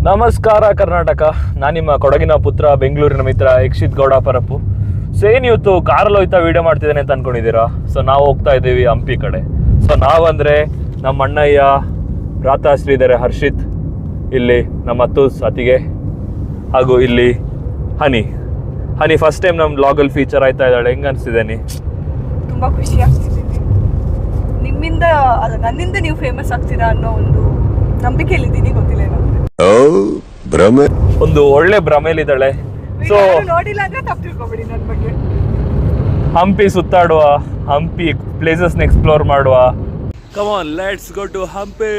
ನಮಸ್ಕಾರ ಕರ್ನಾಟಕ. ನಾನು ನಿಮ್ಮ ಕೊಡಗಿನ ಪುತ್ರ, ಬೆಂಗಳೂರಿನ ಮಿತ್ರ ಯಕ್ಷಿತ್ ಗೌಡ ಪರಪ್ಪು. ಸೊ ಏನು ಇವತ್ತು ಕಾರಲ್ಲಿ ಹೋಯ್ತಾ ವಿಡಿಯೋ ಮಾಡ್ತಿದ್ದೇನೆ ಅಂತ ಅನ್ಕೊಂಡಿದ್ದೀರಾ? ಸೊ ನಾವು ಹೋಗ್ತಾ ಇದ್ದೀವಿ ಹಂಪಿ ಕಡೆ. ಸೊ ನಾವಂದರೆ ನಮ್ಮ ಅಣ್ಣಯ್ಯ, ಭ್ರಾತಾಶ್ರೀ ಇದ್ದಾರೆ ಹರ್ಷಿತ್, ಇಲ್ಲಿ ನಮ್ಮ ಅತ್ತೂಸ್ ಅತಿಗೆ, ಹಾಗೂ ಇಲ್ಲಿ ಹನಿ ಫಸ್ಟ್ ಟೈಮ್ ನಮ್ಮ ಬ್ಲಾಗಲ್ಲಿ ಫೀಚರ್ ಆಯ್ತಾ ಇದ್ದಾಳೆ. ಹೆಂಗೆ ಅನಿಸ್ತಿದೆ? ತುಂಬ ಖುಷಿ ಆಗ್ತಿದ್ದೀನಿ. ನಿಮ್ಮಿಂದ ಅಲ್ಲ, ನನ್ನಿಂದ ನೀವು ಫೇಮಸ್ ಆಗ್ತೀರಾ ಅನ್ನೋ ಒಂದು ನಂಬಿಕೆಯಲ್ಲಿದ್ದೀನಿ. ಗೊತ್ತಿಲ್ಲ ನಮಗೆ ಒಂದು ಒಳ್ಳೆ ಭ್ರಮೆಲಿದ್ದಾಳೆ. ಸೊ ನೋಡಿಲ್ಲ ಅಂದ್ರೆ ತಪ್ಪು ತಿಳ್ಕೊಬೇಡಿ ನನ್ನ ಬಗ್ಗೆ. ಹಂಪಿ ಸುತ್ತಾಡುವ, ಹಂಪಿ ಪ್ಲೇಸಸ್ನ ಎಕ್ಸ್ಪ್ಲೋರ್ ಮಾಡುವ. Come on, let's go to Hampi.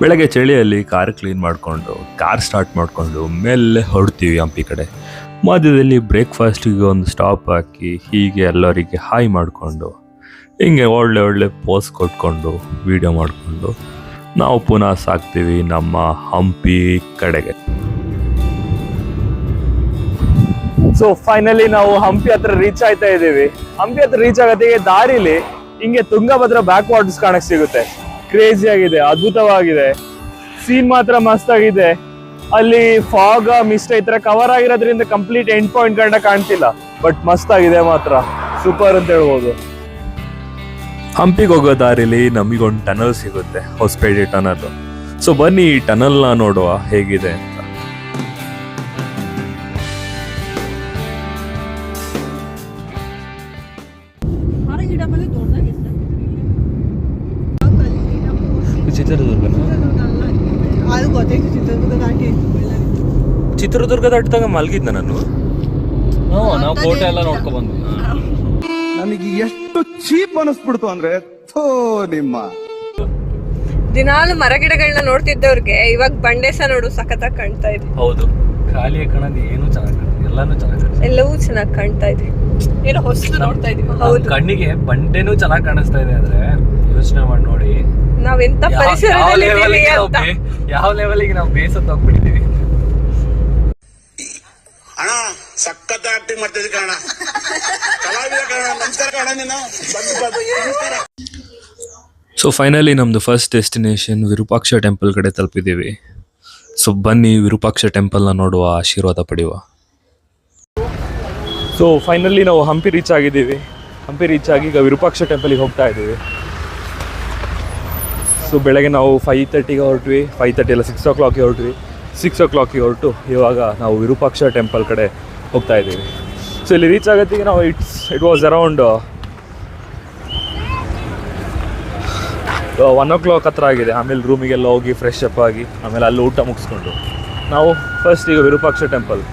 ಬೆಳಗ್ಗೆ ಚಳಿಯಲ್ಲಿ ಕಾರ್ ಕ್ಲೀನ್ ಮಾಡಿಕೊಂಡು ಕಾರ್ ಸ್ಟಾರ್ಟ್ ಮಾಡಿಕೊಂಡು ಮೇಲೆ ಹೊರಡ್ತೀವಿ ಹಂಪಿ ಕಡೆ. ಮಧ್ಯದಲ್ಲಿ ಬ್ರೇಕ್ಫಾಸ್ಟಿಗೆ ಒಂದು ಸ್ಟಾಪ್ ಹಾಕಿ ಹೀಗೆ ಎಲ್ಲರಿಗೆ ಹಾಯ್ ಮಾಡಿಕೊಂಡು ಹಿಂಗೆ ಒಳ್ಳೆ ಪೋಸ್ ಕೊಟ್ಕೊಂಡು ವಿಡಿಯೋ ಮಾಡಿಕೊಂಡು ನಾವು ಪುನಃ ಸಾಕ್ತೀವಿ ನಮ್ಮ ಹಂಪಿ ಕಡೆಗೆ. ಸೊ ಫೈನಲಿ ನಾವು ಹಂಪಿ ಹತ್ರ ರೀಚ್ ಆಯ್ತಾ ಇದ್ದೀವಿ. ಹಂಪಿ ಹತ್ರ ರೀಚ್ ಆಗೋತ್ತಿಗೆ ದಾರಿಲಿ ಹಿಂಗೆ ತುಂಗಭದ್ರಾ ಬ್ಯಾಕ್ ವಾಟರ್ಸ್ ಕಾಣಕ್ ಸಿಗುತ್ತೆ. ಕ್ರೇಜಿ ಆಗಿದೆ, ಅದ್ಭುತವಾಗಿದೆ. ಸೀನ್ ಮಾತ್ರ ಮಸ್ತ್ ಆಗಿದೆ. ಅಲ್ಲಿ ಫಾಗ್ ಮಿಸ್ಟ್ ಈ ತರ ಕವರ್ ಆಗಿರೋದ್ರಿಂದ ಕಂಪ್ಲೀಟ್ ಎಂಡ್ ಪಾಯಿಂಟ್ ಗಂಟ ಕಾಣ್ತಿಲ್ಲ, ಬಟ್ ಮಸ್ತ್ ಆಗಿದೆ ಮಾತ್ರ. ಸೂಪರ್ ಅಂತ ಹೇಳ್ಬೋದು. ಹಂಪಿಗೆ ಹೋಗೋ ದಾರಿಲಿ ನಮಗೊಂದು ಟನಲ್ ಸಿಗುತ್ತೆ, ಹೊಸಪೇಟೆ ಟನಲ್. ಸೊ ಬನ್ನಿ ಈ ಟನಲ್ನ ನೋಡುವ ಹೇಗಿದೆ ಅಂತ. ಚಿತ್ರದುರ್ಗ ದಾಟಿದಾಗ ಮಲಗಿದ್ದ ನಾನು. ನಾವು ಕೋಟೆ ಎಲ್ಲ ನೋಡ್ಕೊಂಡ್ ಬಂದ್ವಿ. ನನಗೆ ಎಷ್ಟು ಚೀಪ್ ಅನಿಸ್ಬಿಡ್ತು ಅಂದ್ರೆ ನಿಮ್ಮ ದಿನಾಲು ಮರಗಿಡಗಳನ್ನ ನೋಡ್ತಿದ್ದವ್ರಿಗೆ ಇವಾಗ ಬಂಡೆಸ ನೋಡು ಸಖತ್ತಾಗಿ ಕಾಣ್ತಾ ಇದೆ. ಹೌದು, ಖಾಲಿ ಕಾಣೋದು ಏನು ಚೆನ್ನಾಗಿ ಕಾಣ್ತದೆ, ಎಲ್ಲಾನು ಚೆನ್ನಾಗಿ, ಎಲ್ಲವೂ ಚೆನ್ನಾಗಿ ಕಾಣ್ತಾ ಇದೆ. ಏನೋ ಹೊಸದು ನೋಡ್ತಾ ಇದೀವಿ. ಹೌದು, ಕಣ್ಣಿಗೆ ಬಂಡೆನೂ ಚೆನ್ನಾಗಿ ಕಾಣಿಸ್ತಾ ಇದೆ. ಆದ್ರೆ ಯೋಚನೆ ಮಾಡಿ ನೋಡಿ, ನಾವೆಂತ ಪರಿಸರದಲ್ಲಿ ಇದ್ದೀವಿ ಅಂತ. ಯಾವ ಲೆವೆಲ್ಗೆ ನಾವು ಬೇಸತ್ತು ಹೋಗ್ಬಿಟ್ಟಿದೀವಿ. ಅಣ್ಣ ಸಖತ್ ಆಕ್ಟಿಂಗ್ ಮಾಡ್ತಿದ್ವಿ ಕಣ, ಕಲಾವಿದ ಕಣ. ನಮಸ್ಕಾರ ಕಣ, ನೀನು ನಮಸ್ಕಾರ. ಸೊ ಫೈನಲಿ ನಮ್ದು ಫಸ್ಟ್ ಡೆಸ್ಟಿನೇಷನ್ ವಿರೂಪಾಕ್ಷ ಟೆಂಪಲ್ ಕಡೆ ತಲುಪಿದ್ದೀವಿ. ಸೊ ಬನ್ನಿ ವಿರೂಪಾಕ್ಷ ಟೆಂಪಲ್ನ ನೋಡುವ, ಆಶೀರ್ವಾದ ಪಡೆಯುವ. ಸೊ ಫೈನಲಿ ನಾವು ಹಂಪಿ ರೀಚ್ ಆಗಿದ್ದೀವಿ. ಹಂಪಿ ರೀಚ್ ಆಗಿ ಈಗ ವಿರೂಪಾಕ್ಷ ಟೆಂಪಲಿಗೆ ಹೋಗ್ತಾ ಇದ್ದೀವಿ. ಸೊ ಬೆಳಗ್ಗೆ ನಾವು 5:30ಗೆ ಹೊರಟ್ವಿ. 5:30 ಅಲ್ಲ, 6 o'clock ಹೊರಟ್ವಿ. 6 o'clock ಹೊರಟು ಇವಾಗ ನಾವು ವಿರೂಪಾಕ್ಷ ಟೆಂಪಲ್ ಕಡೆ ಹೋಗ್ತಾ ಇದ್ದೀವಿ. ಸೊ ಇಲ್ಲಿ ರೀಚ್ ಆಗೋತ್ತಿಗೆ ನಾವು ಇಟ್ ವಾಸ್ ಅರೌಂಡ್ 1 o'clock ಹತ್ರ ಆಗಿದೆ. ಆಮೇಲೆ ರೂಮಿಗೆಲ್ಲ ಹೋಗಿ ಫ್ರೆಶ್ ಅಪ್ ಆಗಿ ಆಮೇಲೆ ಅಲ್ಲಿ ಊಟ ಮುಗಿಸ್ಕೊಂಡು ನಾವು ಫಸ್ಟ್ ಈಗ ವಿರೂಪಾಕ್ಷ ಟೆಂಪಲ್.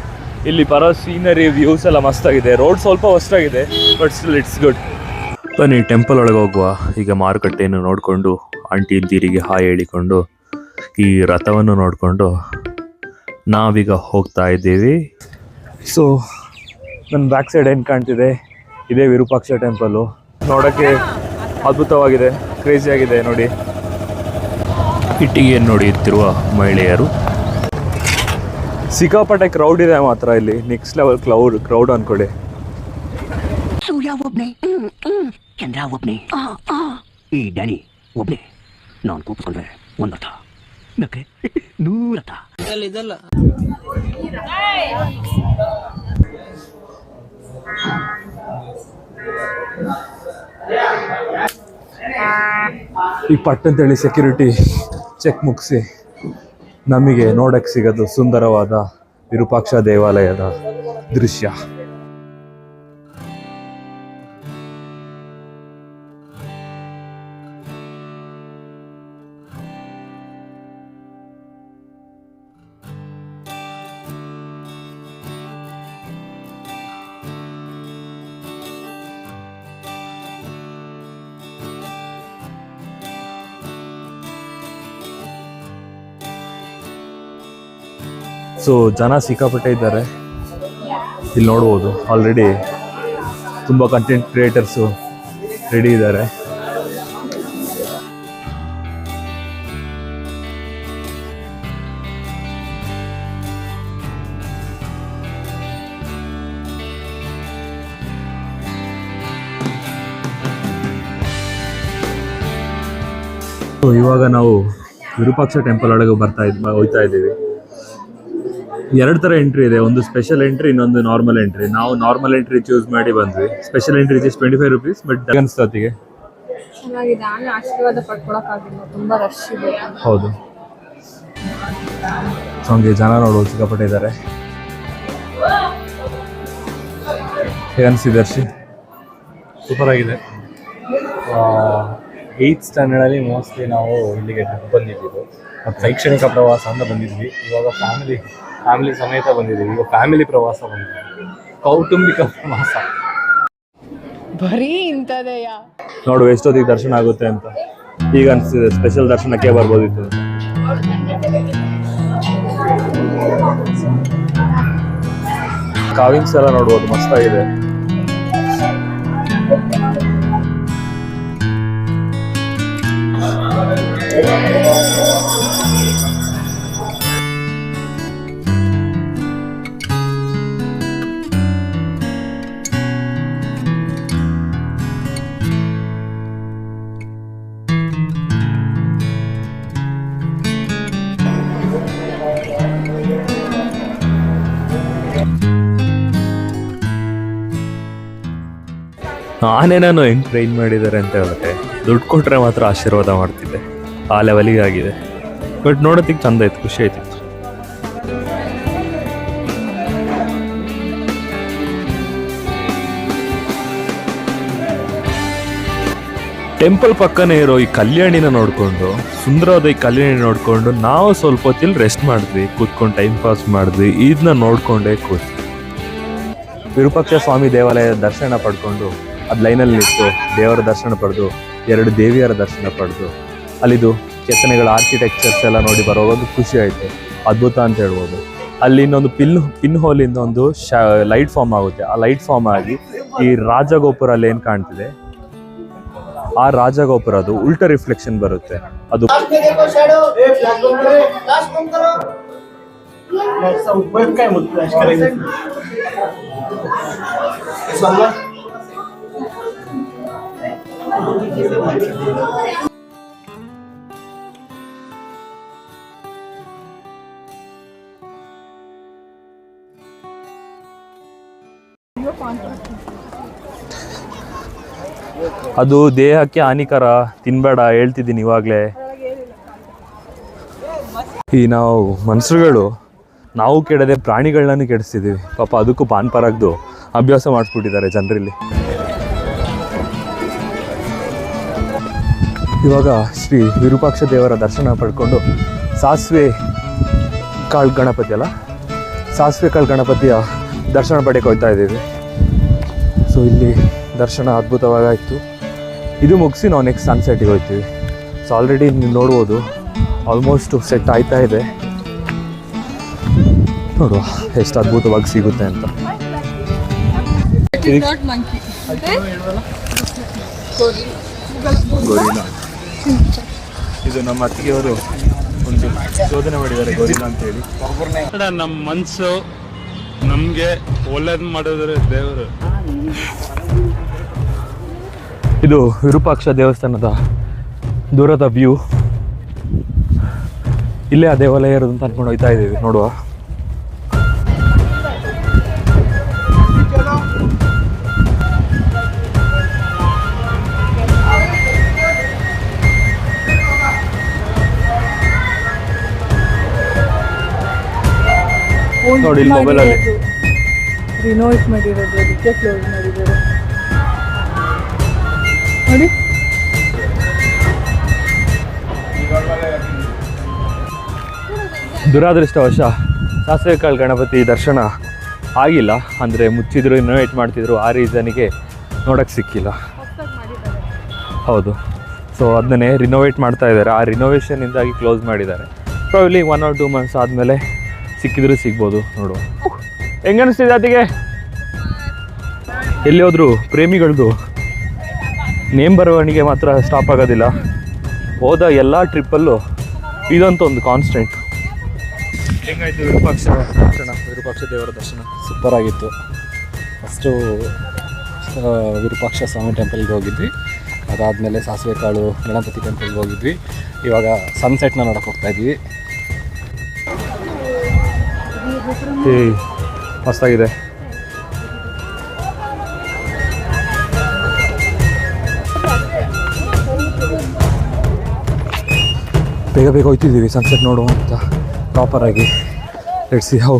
ಇಲ್ಲಿ ಬರೋ ಸೀನರಿ ವ್ಯೂಸ್ ಎಲ್ಲ ಮಸ್ತಾಗಿದೆ. ರೋಡ್ ಸ್ವಲ್ಪ ಹೊಸ್ತಾಗಿದೆ, ಬಟ್ ಸ್ಟಿಲ್ ಇಟ್ಸ್ ಗುಡ್. ಬನ್ನಿ ಟೆಂಪಲ್ ಒಳಗೆ ಹೋಗುವ. ಈಗ ಮಾರುಕಟ್ಟೆಯನ್ನು ನೋಡಿಕೊಂಡು ಆಂಟಿ ಅಂತೀರಿಗೆ ಹಾಯ್ ಹೇಳಿಕೊಂಡು ಈ ರಥವನ್ನು ನೋಡಿಕೊಂಡು ನಾವೀಗ ಹೋಗ್ತಾ ಇದ್ದೀವಿ. ಸೊ ನನ್ನ ಬ್ಯಾಕ್ ಸೈಡ್ ಏನು ಕಾಣ್ತಿದೆ, ಇದೇ ವಿರೂಪಾಕ್ಷ ಟೆಂಪಲ್ಲು. ನೋಡೋಕ್ಕೆ ಅದ್ಭುತವಾಗಿದೆ, ಕ್ರೇಜಿಯಾಗಿದೆ ನೋಡಿ. ಇಟ್ಟಿಗೆಯನ್ನು ನೋಡಿತ್ತಿರುವ ಮಹಿಳೆಯರು. ಸಿಕ್ಕಾಪಟ್ಟೆ ಕ್ರೌಡ್ ಇದೆ ಮಾತ್ರ ಇಲ್ಲಿ. ನೆಕ್ಸ್ಟ್ ಲೆವೆಲ್ ಕ್ರೌಡ್ ಅನ್ಕೊಳ್ಳಿ. ಸೂರ್ಯ ಒಬ್ನೇ, ಚಂದ್ರ ಒಬ್ನೇ, ಈ ಡ್ಯಾನಿ ಒಬ್ನೇ. ನಾನು ಕೂತ್ಕೊಂಡ್ರೆ ಒಂದರ್ಥ, ನಕ್ಕೆ 100 ಅರ್ಥ. ಇದಲ್ಲ ಈ ಪಟ್ಟಂತೇಳಿ ಸೆಕ್ಯೂರಿಟಿ ಚೆಕ್ ಮುಗಿಸಿ ನಮಗೆ ನೋಡಕ್ಕೆ ಸಿಗೋದು ಸುಂದರವಾದ ವಿರೂಪಾಕ್ಷ ದೇವಾಲಯದ ದೃಶ್ಯ. ಸೊ ಜನ ಸಿಕ್ಕಾಪಟ್ಟೆ ಇದ್ದಾರೆ ಇಲ್ಲಿ ನೋಡ್ಬೋದು. ಆಲ್ರೆಡಿ ತುಂಬ ಕಂಟೆಂಟ್ ಕ್ರಿಯೇಟರ್ಸು ರೆಡಿ ಇದ್ದಾರೆ. ಇವಾಗ ನಾವು ವಿರೂಪಾಕ್ಷ ಟೆಂಪಲ್ ಒಳಗೆ ಹೋಗ್ತಾ ಇದ್ದೀವಿ. 2 ಥರ ಎಂಟ್ರಿ ಇದೆ, ಒಂದು ಸ್ಪೆಷಲ್ ಎಂಟ್ರಿ, ಇನ್ನೊಂದು ನಾರ್ಮಲ್ ಎಂಟ್ರಿ. ನಾವು ನಾರ್ಮಲ್ ಎಂಟ್ರಿ ಚೂಸ್ ಮಾಡಿ ಬಂದ್ವಿ. Special entry just 25 rupees. But ಅನ್ಸ್ತತಿಗೆ ಚೆನ್ನಾಗಿದೆ. ನಾನು ಆಶೀರ್ವಾದ ಪಡ್ಕೊಳಕ್ಕಾಗಿಲ್ಲ, ತುಂಬಾ ರಶ್ ಇದೆ. ಹೌದು, ಸೊ ಹಂಗೆ ಜನ ನೋಡೋದು ಸಿಕ್ಕಾಪಟ್ಟೆ ಇದ್ದಾರೆ. ಹೇಗನ್ಸಿದೆ ದರ್ಶಿ? ಸೂಪರ್ ಆಗಿದೆ. 8th ಸ್ಟ್ಯಾಂಡರ್ಡಲ್ಲಿ ಮೋಸ್ಟ್ಲಿ ನಾವು ಇಲ್ಲಿಗೆ ಟ್ರಿಪ್ ಬಂದಿದ್ದೀವಿ. ಶೈಕ್ಷಣಿಕ ಪ್ರವಾಸ ಅಂತ ಬಂದಿದ್ವಿ. ಇವಾಗ ಫ್ಯಾಮಿಲಿ ಸಮೇತ ಬಂದಿದ್ದೀವಿ. ಈಗ ಫ್ಯಾಮಿಲಿ ಪ್ರವಾಸ ಬಂದಿದ್ದೀವಿ, ಕೌಟುಂಬಿಕ ಪ್ರವಾಸ. ಬರೀ ಇಂಥದೆಯಾ? ನೋಡು ಎಷ್ಟೊತ್ತಿಗೆ ದರ್ಶನ ಆಗುತ್ತೆ ಅಂತ. ಈಗ ಅನಿಸ್ತಿದೆ ಸ್ಪೆಷಲ್ ದರ್ಶನಕ್ಕೆ ಬರ್ಬೋದಿತ್ತು. ಕಾವಿಂಗ್ಸ್ ಎಲ್ಲ ನೋಡ್ಬೋದು, ಮಸ್ತಾಗಿದೆ. ಆನೆನೂ ಹೆಂಗೆ ಟ್ರೈನ್ ಮಾಡಿದ್ದಾರೆ ಅಂತ ಹೇಳಿದ್ರೆ, ದುಡ್ಡು ಕೊಟ್ಟರೆ ಮಾತ್ರ ಆಶೀರ್ವಾದ ಮಾಡ್ತಿದ್ದೆ, ಆ ಲೆವೆಲಿಗೆ ಆಗಿದೆ. ಬಟ್ ನೋಡೋದಕ್ಕೆ ಚಂದ ಇತ್ತು, ಖುಷಿ ಆಯ್ತಿತ್ತು. ಟೆಂಪಲ್ ಪಕ್ಕನೇ ಇರೋ ಈ ಕಲ್ಯಾಣಿನ ನೋಡಿಕೊಂಡು, ಸುಂದರವಾದ ಈ ಕಲ್ಯಾಣಿ ನೋಡಿಕೊಂಡು ನಾವು ಸ್ವಲ್ಪ ಹೊತ್ತಿಲ್ಲಿ ರೆಸ್ಟ್ ಮಾಡಿದ್ವಿ, ಕೂತ್ಕೊಂಡು ಟೈಮ್ ಪಾಸ್ ಮಾಡಿದ್ವಿ. ಇದನ್ನ ನೋಡಿಕೊಂಡೇ ಕೂತ್ವಿ. ವಿರೂಪಾಕ್ಷ ಸ್ವಾಮಿ ದೇವಾಲಯ ದರ್ಶನ ಪಡ್ಕೊಂಡು ಅದು ಲೈನಲ್ಲಿ ನಿಂತು ದೇವರ ದರ್ಶನ ಪಡೆದು 2 ದೇವಿಯರ ದರ್ಶನ ಪಡೆದು ಅಲ್ಲಿದು ಕೆತ್ತನೆಗಳ ಆರ್ಕಿಟೆಕ್ಚರ್ಸ್ ಎಲ್ಲ ನೋಡಿ ಬರೋವಾಗ ಖುಷಿ ಆಯಿತು. ಅದ್ಭುತ ಅಂತ ಹೇಳ್ಬೋದು. ಅಲ್ಲಿ ಇನ್ನೊಂದು ಪಿನ್ ಹೋಲಿಂದ ಒಂದು ಲೈಟ್ ಫಾರ್ಮ್ ಆಗುತ್ತೆ. ಆ ಲೈಟ್ ಫಾರ್ಮ್ ಆಗಿ ಈ ರಾಜಗೋಪುರ ಅಲ್ಲಿ ಏನು ಕಾಣ್ತಿದೆ, ಆ ರಾಜಗೋಪುರ ಅದು ಉಲ್ಟಾ ರಿಫ್ಲೆಕ್ಷನ್ ಬರುತ್ತೆ. ಅದು ಅದು ದೇಹಕ್ಕೆ ಹಾನಿಕರ, ತಿನ್ಬೇಡ ಹೇಳ್ತಿದ್ದೀನಿ ಇವಾಗಲೇ. ಈ ನಾವು ಮನುಷ್ಯರುಗಳು ನಾವು ಕೆಡದೆ ಪ್ರಾಣಿಗಳನ್ನ ಕೆಡಿಸ್ತಿದ್ದೀವಿ. ಪಾಪ ಅದಕ್ಕೂ ಪಾನ್ ಪರಾಗ್ದು ಅಭ್ಯಾಸ ಮಾಡಿಸ್ಬಿಟ್ಟಿದ್ದಾರೆ ಜನರಲ್ಲಿ. ಇವಾಗ ಶ್ರೀ ವಿರೂಪಾಕ್ಷ ದೇವರ ದರ್ಶನ ಪಡ್ಕೊಂಡು ಸಾಸಿವೆ ಕಾಳು ಗಣಪತಿಯ ದರ್ಶನ ಪಡೆಯಕ್ಕೆ ಹೋಗ್ತಾ ಇದ್ದೀವಿ. ಸೊ ಇಲ್ಲಿ ದರ್ಶನ ಅದ್ಭುತವಾಗಾಯಿತು. ಇದು ಮುಗಿಸಿ ನಾವು ನೆಕ್ಸ್ಟ್ ಸನ್ಸೆಟ್ಟಿಗೆ ಹೋಗ್ತೀವಿ. ಸೊ ಆಲ್ರೆಡಿ ನೀವು ನೋಡ್ಬೋದು ಆಲ್ಮೋಸ್ಟ್ ಸೆಟ್ ಆಯ್ತಾ ಇದೆ. ನೋಡುವ ಎಷ್ಟು ಅದ್ಭುತವಾಗಿ ಸಿಗುತ್ತೆ ಅಂತ. ಗೋರಿಲಾ ಇದು ನಮ್ಮ ಅತ್ತಿಗೆಯವರು ಒಂದು ಶೋಧನೆ ಮಾಡಿದ್ದಾರೆ, ಗೋರಿಲಾ ಅಂತೇಳಿ. ನಮ್ಮ ಮನಸ್ಸು ನಮಗೆ ಒಳ್ಳೇದು ಮಾಡಿದ್ರೆ ದೇವರು. ಇದು ವಿರೂಪಾಕ್ಷ ದೇವಸ್ಥಾನದ ದೂರದ ವ್ಯೂ. ಇಲ್ಲೇ ಆ ದೇವಾಲಯ ಇರೋದು ಅಂತ ಅನ್ಕೊಂಡು ಹೋಗ್ತಾ ಇದ್ದೀವಿ. ನೋಡುವ ನೋಡಿ ಇಲ್ಲಿ ಮೊಬೈಲಲ್ಲಿ ರಿನೋವೇಟ್ ಮಾಡಿರೋದು, ಅದಕ್ಕೆ ಕ್ಲೋಸ್ ಮಾಡಿದ್ದಾರೆ ನೋಡಿ. ದುರಾದೃಷ್ಟವಶ ಸಾಸಿವೆ ಕಾಳು ಗಣಪತಿ ದರ್ಶನ ಆಗಿಲ್ಲ. ಅಂದರೆ ಮುಚ್ಚಿದ್ರು, ರಿನೋವೇಟ್ ಮಾಡ್ತಿದ್ರು, ಆ ರೀಸನಿಗೆ ನೋಡೋಕ್ಕೆ ಸಿಕ್ಕಿಲ್ಲ. ಹೌದು, ಸೊ ಅದನ್ನೇ ರಿನೋವೇಟ್ ಮಾಡ್ತಾ ಇದ್ದಾರೆ. ಆ ರಿನೋವೇಷನಿಂದಾಗಿ ಕ್ಲೋಸ್ ಮಾಡಿದ್ದಾರೆ. ಪ್ರಾಬಬ್ಲಿ 1 or 2 months ಆದಮೇಲೆ ಸಿಕ್ಕಿದ್ರು ಸಿಗ್ಬೋದು. ನೋಡುವ ಹೆಂಗೆ ಅನಿಸ್ತಿದೆ ಅತಿಗೆ. ಎಲ್ಲಿ ಹೋದ್ರು ಪ್ರೇಮಿಗಳದ್ದು ನೇಮ್ ಬರವಣಿಗೆ ಮಾತ್ರ ಸ್ಟಾಪ್ ಆಗೋದಿಲ್ಲ. ಹೋದ ಎಲ್ಲ ಟ್ರಿಪ್ಪಲ್ಲೂ ಇದಂತೂ ಒಂದು ಕಾನ್ಸ್ಟೆಂಟ್. ಹೆಂಗಾಯ್ತು ವಿರೂಪಾಕ್ಷ ದೇವರ ದರ್ಶನ? ಸೂಪರ್ ಆಗಿತ್ತು. ಫಸ್ಟು ವಿರೂಪಾಕ್ಷ ಸ್ವಾಮಿ ಟೆಂಪಲ್ಗೆ ಹೋಗಿದ್ವಿ. ಅದಾದಮೇಲೆ ಸಾಸಿವೆ ಕಾಳು ಗಣಪತಿ ಟೆಂಪಲ್ಗೆ ಹೋಗಿದ್ವಿ. ಇವಾಗ ಸನ್ಸೆಟ್ನ ನೋಡಕ್ಕೆ ಹೋಗ್ತಾ ಇದ್ದೀವಿ. ಮಸ್ತಾಗಿದೆ. ಬೇಗ ಬೇಗ ಹೋಗ್ತಿದ್ದೀವಿ ಸನ್ಸೆಟ್ ನೋಡುವ ಅಂತ ಪ್ರಾಪರಾಗಿ. Let's see how.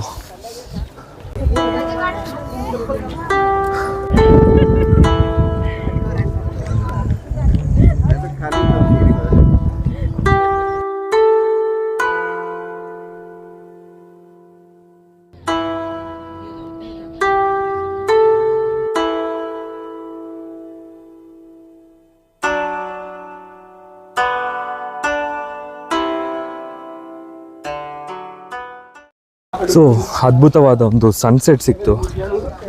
ಸೊ ಅದ್ಭುತವಾದ ಒಂದು ಸನ್ಸೆಟ್ ಸಿಕ್ತು.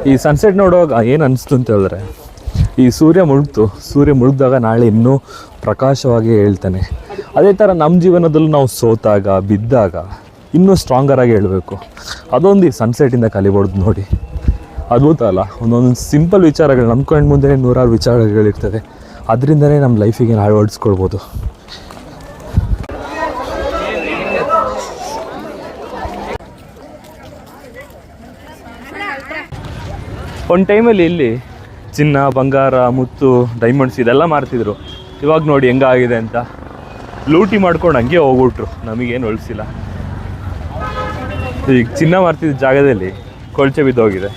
ಈ ಸನ್ಸೆಟ್ ನೋಡುವಾಗ ಏನು ಅನಿಸ್ತು ಅಂತ ಹೇಳಿದ್ರೆ, ಈ ಸೂರ್ಯ ಮುಳುಗಿದಾಗ ನಾಳೆ ಇನ್ನೂ ಪ್ರಕಾಶವಾಗಿ ಹೇಳ್ತಾನೆ. ಅದೇ ಥರ ನಮ್ಮ ಜೀವನದಲ್ಲೂ ನಾವು ಸೋತಾಗ ಬಿದ್ದಾಗ ಇನ್ನೂ ಸ್ಟ್ರಾಂಗರಾಗಿ ಹೇಳಬೇಕು. ಅದೊಂದು ಈ ಸನ್ಸೆಟ್ಟಿಂದ ಕಲಿಬೋದು ನೋಡಿ. ಅದ್ಭುತ ಅಲ್ಲ? ಒಂದೊಂದು ಸಿಂಪಲ್ ವಿಚಾರಗಳು ನಮ್ಮ ಕಣ್ಣು ಮುಂದೆ ನೂರಾರು ವಿಚಾರಗಳಿರ್ತದೆ. ಅದರಿಂದನೇ ನಮ್ಮ ಲೈಫಿಗೆ ನಾವು ಅಳವಡಿಸ್ಕೊಳ್ಬೋದು. ಒಂದು ಟೈಮಲ್ಲಿ ಇಲ್ಲಿ ಚಿನ್ನ, ಬಂಗಾರ, ಮುತ್ತು, ಡೈಮಂಡ್ಸ್ ಇದೆಲ್ಲ ಮಾರ್ತಿದ್ರು. ಇವಾಗ ನೋಡಿ ಹೆಂಗಾಗಿದೆ ಅಂತ. ಲೂಟಿ ಮಾಡ್ಕೊಂಡು ಹಂಗೆ ಹೋಗ್ಬಿಟ್ರು, ನಮಗೇನು ಉಳಿಸಿಲ್ಲ. ಈಗ ಚಿನ್ನ ಮಾರ್ತಿದ್ದ ಜಾಗದಲ್ಲಿ ಕೊಳಚೆ ಬಿದ್ದೋಗಿದೆ.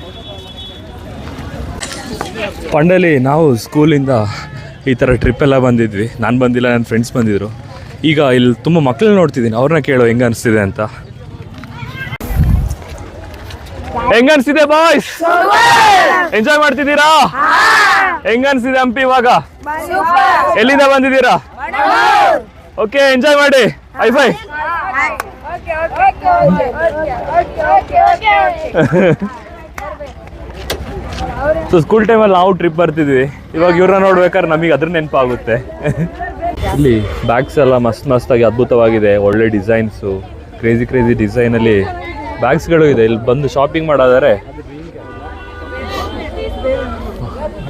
ಪಂಡಲ್ಲಿ ನಾವು ಸ್ಕೂಲಿಂದ ಈ ಥರ ಟ್ರಿಪ್ಪೆಲ್ಲ ಬಂದಿದ್ವಿ. ನಾನು ಬಂದಿಲ್ಲ, ನನ್ನ ಫ್ರೆಂಡ್ಸ್ ಬಂದಿದ್ದರು. ಈಗ ಇಲ್ಲಿ ತುಂಬ ಮಕ್ಕಳನ್ನ ನೋಡ್ತಿದ್ದೀನಿ, ಅವ್ರನ್ನ ಕೇಳೋ ಹೆಂಗೆ ಅನಿಸ್ತಿದೆ ಅಂತ. ಹೆಂಗ ಅನ್ಸಿದೆ ಬಾಯ್ಸ್? ಎಂಜಾಯ್ ಮಾಡ್ತಿದ್ದೀರಾ? ಹೆಂಗ ಅನ್ಸಿದೆ ಹಂಪಿ ಇವಾಗ? ಎಲ್ಲಿಂದ ಬಂದಿದ್ದೀರಾ? ಓಕೆ, ಎಂಜಾಯ್ ಮಾಡಿ. ಹೈ-ಫೈ. ಸೊ ಸ್ಕೂಲ್ ಟೈಮಲ್ಲಿ ನಾವು ಟ್ರಿಪ್ ಬರ್ತಿದ್ವಿ. ಇವಾಗ ಇವ್ರನ್ನ ನೋಡ್ಬೇಕಾದ್ರೆ ನಮಗೆ ಅದ್ರ ನೆನಪಾಗುತ್ತೆ. ಇಲ್ಲಿ ಬ್ಯಾಗ್ಸ್ ಎಲ್ಲ ಮಸ್ತಾಗಿ ಅದ್ಭುತವಾಗಿದೆ. ಒಳ್ಳೆ ಡಿಸೈನ್ಸು, ಕ್ರೇಜಿ ಡಿಸೈನಲ್ಲಿ ಬ್ಯಾಗ್ಸ್ಗಳು ಇದೆ. ಇಲ್ಲಿ ಬಂದು ಶಾಪಿಂಗ್ ಮಾಡೋದಾದ್ರೆ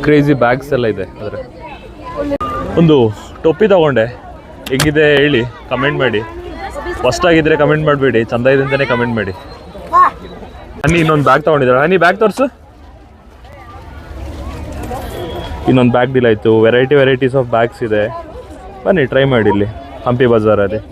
ಕ್ರೇಜಿ ಬ್ಯಾಗ್ಸ್ ಎಲ್ಲ ಇದೆ. ಆದರೆ ಒಂದು ಟೊಪ್ಪಿ ತಗೊಂಡೆ, ಹೆಂಗಿದೆ ಹೇಳಿ, ಕಮೆಂಟ್ ಮಾಡಿ. ಫಸ್ಟಾಗಿದ್ದರೆ ಕಮೆಂಟ್ ಮಾಡಬೇಡಿ, ಚಂದ ಇದೆ ಅಂತಲೇ ಕಮೆಂಟ್ ಮಾಡಿ. ಹನಿ ಇನ್ನೊಂದು ಬ್ಯಾಗ್ ತೊಗೊಂಡಿದ್ದಾಳೆ. ಹನಿ ಬ್ಯಾಗ್ ತೋರಿಸು. ಇನ್ನೊಂದು ಬ್ಯಾಗ್ ಡೀಲ್ ಆಯಿತು. ವೆರೈಟೀಸ್ ಆಫ್ ಬ್ಯಾಗ್ಸ್ ಇದೆ. ಬನ್ನಿ ಟ್ರೈ ಮಾಡಿ ಇಲ್ಲಿ ಹಂಪಿ ಬಜಾರಲ್ಲಿ.